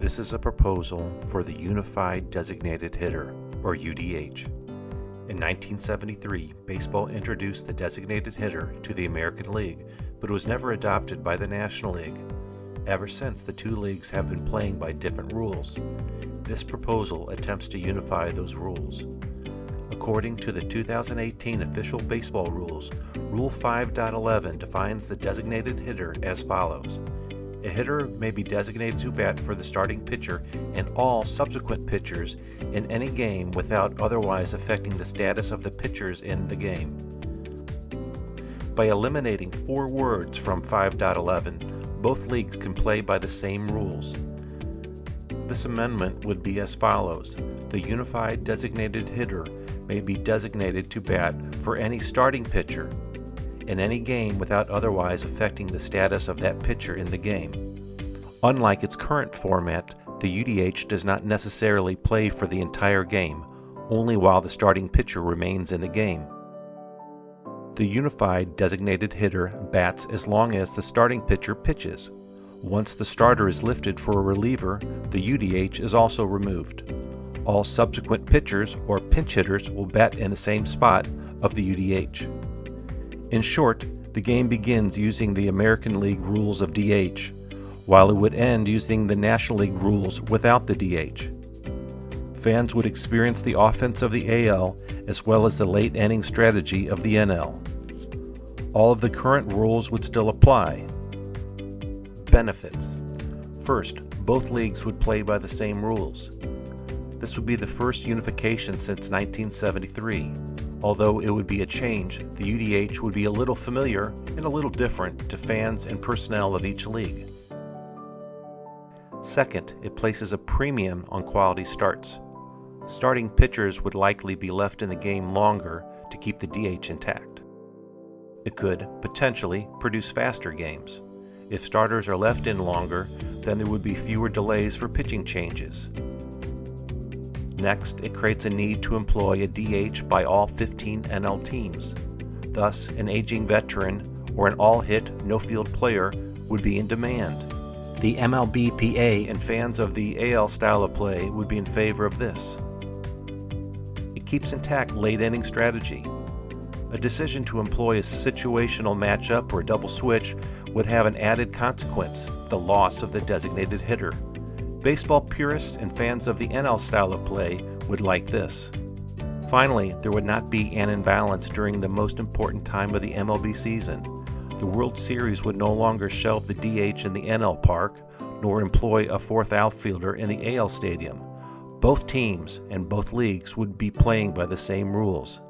This is a proposal for the Unified Designated Hitter, or UDH. In 1973, baseball introduced the designated hitter to the American League, but it was never adopted by the National League. Ever since, the two leagues have been playing by different rules. This proposal attempts to unify those rules. According to the 2018 official baseball rules, Rule 5.11 defines the designated hitter as follows. A hitter may be designated to bat for the starting pitcher and all subsequent pitchers in any game without otherwise affecting the status of the pitchers in the game. By eliminating 4 words from 5.11, both leagues can play by the same rules. This amendment would be as follows. The unified designated hitter may be designated to bat for any starting pitcher in any game without otherwise affecting the status of that pitcher in the game. Unlike its current format, the UDH does not necessarily play for the entire game, only while the starting pitcher remains in the game. The unified designated hitter bats as long as the starting pitcher pitches. Once the starter is lifted for a reliever, the UDH is also removed. All subsequent pitchers or pinch hitters will bat in the same spot of the UDH. In short, the game begins using the American League rules of DH, while it would end using the National League rules without the DH. Fans would experience the offense of the AL as well as the late inning strategy of the NL. All of the current rules would still apply. Benefits. First, both leagues would play by the same rules. This would be the first unification since 1973. Although it would be a change, the UDH would be a little familiar and a little different to fans and personnel of each league. Second, it places a premium on quality starts. Starting pitchers would likely be left in the game longer to keep the DH intact. It could, potentially, produce faster games. If starters are left in longer, then there would be fewer delays for pitching changes. Next, it creates a need to employ a DH by all 15 NL teams. Thus, an aging veteran or an all-hit, no-field player would be in demand. The MLBPA and fans of the AL style of play would be in favor of this. It keeps intact late-inning strategy. A decision to employ a situational matchup or a double switch would have an added consequence, the loss of the designated hitter. Baseball purists and fans of the NL style of play would like this. Finally, there would not be an imbalance during the most important time of the MLB season. The World Series would no longer shelve the DH in the NL park, nor employ a fourth outfielder in the AL stadium. Both teams and both leagues would be playing by the same rules.